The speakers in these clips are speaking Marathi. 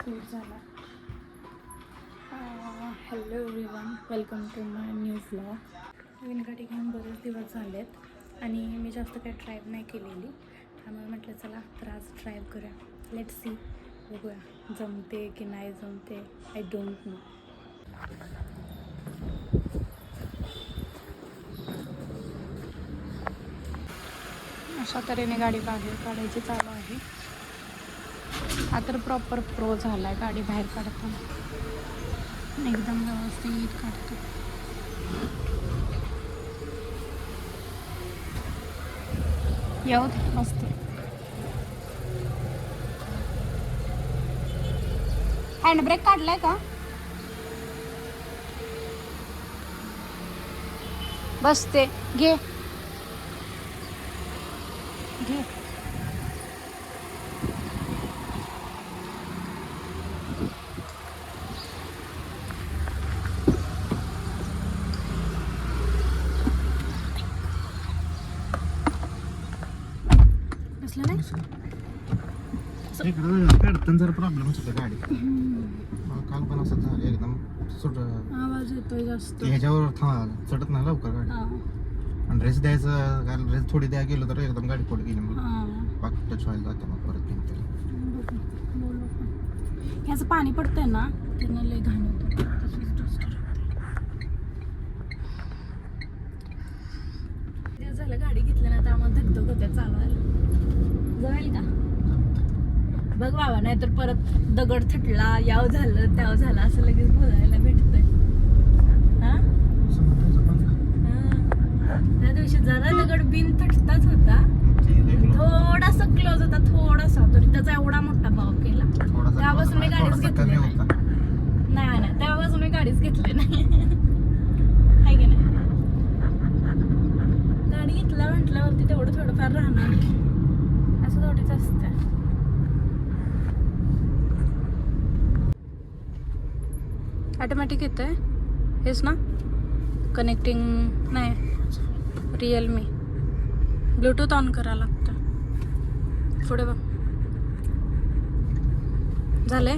लेट झाला. Hello everyone, welcome to my new vlog. नवीन गाडी घेऊन बरेच दिवस झालेत आणि मी जास्त काही ड्राईव्ह नाही केलेली, त्यामुळे म्हटलं चला तर आज ड्राईव्ह करूया. लेट सी, बघूया जमते की नाही जमते, आय डोंट नो. अशा तऱ्हेने गाडी बाहेर काढायची चालू आहे. हा तर प्रॉपर प्रो झाला आहे गाडी बाहेर काढताना, एकदम व्यवस्थित काढतो. येऊ दे मस्त. हँडब्रेक काढलाय का? बसते घे घे. बसलं नाही काढताना जरा प्रॉब्लेमच होता गाडी. काल पण असं झालं, एकदम सुट आवाज येतोय जास्त. ह्याच्यावर चढत नाही लवकर गाडी. आणि रेस द्यायचं, कारण रेस थोडी द्या गेलो तर एकदम गाडी पुढे गेली, मग पाक टच व्हायला जाते, मग परत घेऊन ह्याचं पाणी पडतंय ना, त्यांना लय घाण होतं. झालं गाडी घेतली ना, त्यामुळे धगधग होत्या चालवायला. जाईल का बघ बाबा, नाही तर परत दगड थटला, याव झालं त्याव झालं असं लगेच बोलायला भेटतंय. त्या दिवशी जरा दगड बिन थटताच होता, थोडासा क्लोज होता, थोडासा, तरी त्याचा एवढा मोठा भाव केला. त्यापासून मी गाडीच घेतली नाही. नाही त्यापासून मी गाडीच घेतली नाही. आहे की नाही, गाडी घेतला म्हटल्यावरती तेवढं थोडंफार राहणार, असं थोडीच असतं. ऑटोमॅटिक येतंय हेच ना, कनेक्टिंग नाही, रिअलमी. ब्लूटूथ ऑन करायला लागतं. पुढे बघ, झालंय.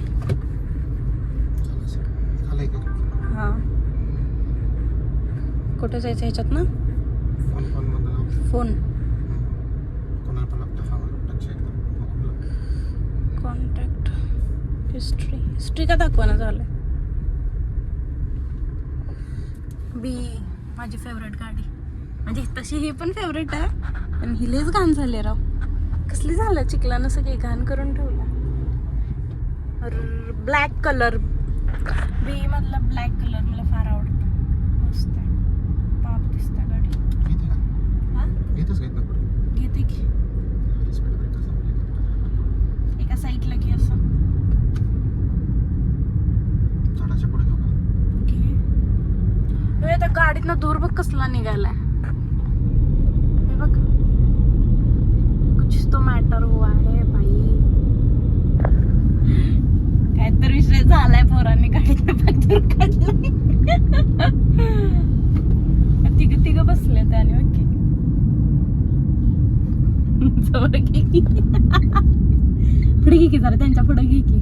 हां, कुठे जायचं ह्याच्यात ना, फोन कॉन्टॅक्ट हिस्ट्री का दाखवाना झालं. बी माझी फेवरेट गाडी, म्हणजे तशी ही पण फेवरेट आहे, पण हिलेच घाण झाले राव. कसली झालं, चिखलानं सगळी घाण करून ठेवला. ब्लॅक कलर, बी मधला ब्लॅक कलर मला फार आवडतो. मस्त आहे, पाप दिसता गाडी. घेते की एका साईडला घे असं. आता गाडीतनं धूर बघ कसला निघालाय. हे बघ, कुछ तो मॅटर हुआ है भाई. काय तर विषय झालाय, पोरांनी गाडीतनं बघ धूर काढलाय. तिघ बसले त्याने. ओके, जवळ घे की, पुढे घे की जरा, त्यांच्या पुढे घे की.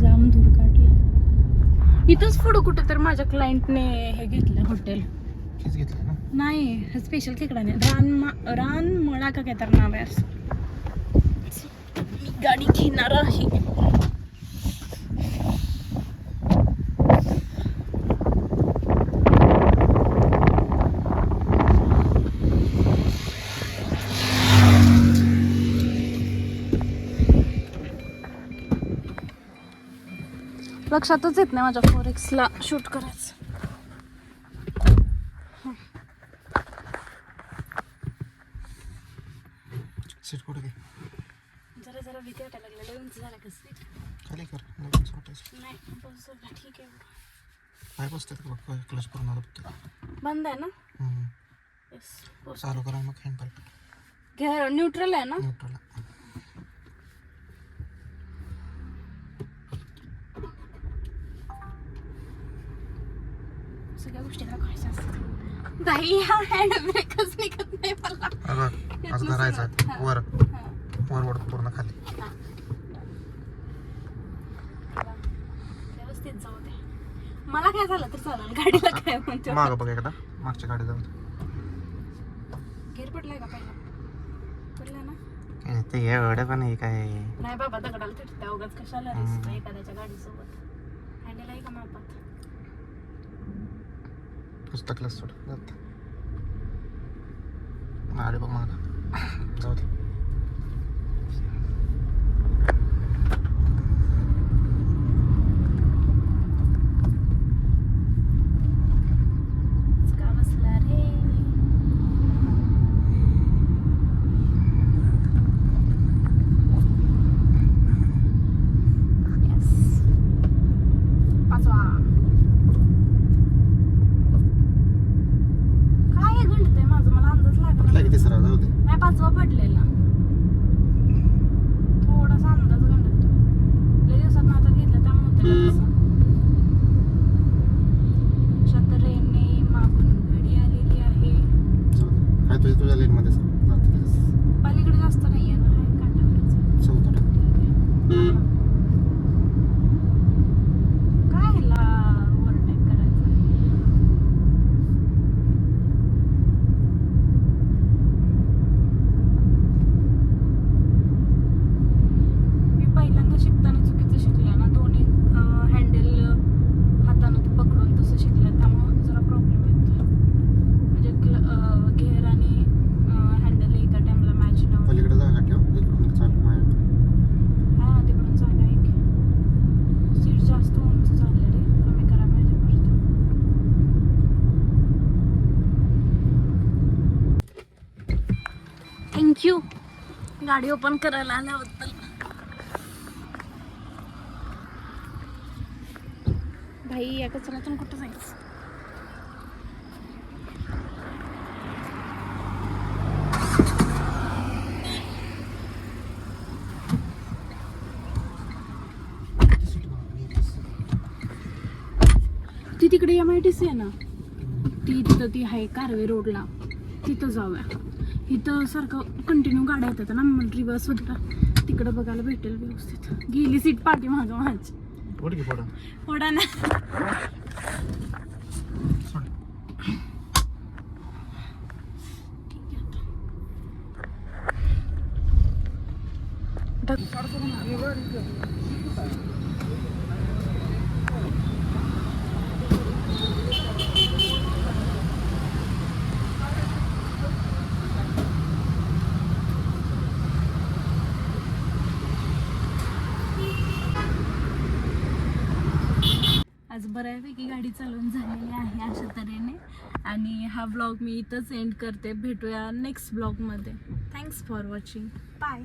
जाम धूर काढला. इथंच पुढं कुठं तर माझ्या क्लायंटने हे घेतलं, हॉटेल नाही, हे स्पेशल खेकडा नाही, रानमळा का काय तर नाव आहे असं. मी गाडी घेणार आहे. लक्षातच येत नाही माझ्या फोरेक्सला शूट करायचं. सीट कुठे घे, जरा भीती वाटायला लागलेलं. उंच झाला का सीट? खाली कर, नाही बसला, ठीक आहे. काय बसते क्लच करून बंद आहे ना. चालू करा, मग हँड घ्या. न्यूट्रल आहे ना, न्यूट्रल. सगळ्या गोष्टी दाखवायच्या असतात. बाई हा हँड ब्रेकच निघत नाही मला. असं धरायचं वर, वर पूर्ण खाली. व्यवस्थित जाऊ दे. मला काय झालं तर चालेल, गाडीला काय म्हणतो. मागं बघ एकदा, मागच्या गाडी जाऊ दे. गेअर पडलाय का पहिला? पडला ना. ते एवढं पण हे काय नाही बाबा, दगडाला तिथं उगाच कशाला रिस्क एखाद्याच्या गाडीसोबत. हँडल आहे का मापात? पुस्तकला सोड जात. गाडी बघ मागं जाऊ दे. का बसला रे? Yes. पाचवा. काय हे घंटतंय माझं, मला अंदाज लागला कुठला किती सराव जाऊ दे. नाही. पाचवा पडलेला, थोडासा अंदाज घंटतोय. लय दिवसात हातात घेतलं त्यामुळे होतं का तसं. शतरेने मागून गाडी आलेली आहे. जाऊ दे. काय तुझ्या लेन मध्ये सर जाते पलीकडे जास्त नाहीये ना, हाय काटावरच. चौथा टाक. काय ह्याला ओव्हरटेक करायचं? मी पहिल्यांदा शिकताना चुकीचं शिकले ना. दोन्ही हँडल हातानं ते पकडून तसं शिकलं, त्यामुळे जरा प्रॉब्लेम येतो. म्हणजे घेर आणि हँडल एका टाइमला मॅच न होत. पलीकडे जागा ठेव, इकडून चालू माझ्याकडे. हा तिकडून चालू आहे की. सीट जास्त उंच चालले रे, कमी करा पाहिजे परत. थँक्यू गाडी ओपन करायला आल्याबद्दल. भाई या कचऱ्यातून कुठं जायचं? ती तिकडे MIDC आहे ना, तिथं ती आहे कारवे रोडला, तिथं जाऊया. इथं सारखं कंटिन्यू गाड्या येतात ना, मग रिवर्स होता तिकडं बघायला भेटेल व्यवस्थित. गेली सीट पाठी माझं माझी. पुढे की पुढं ओढा ना. सोड. आज बऱ्यापैकी गाडी चालवून झालेली आहे अशा तऱ्हेने. आणि हा ब्लॉग मी इथंच एंड करते. भेटूया नेक्स्ट ब्लॉगमध्ये. Thanks for watching. बाय.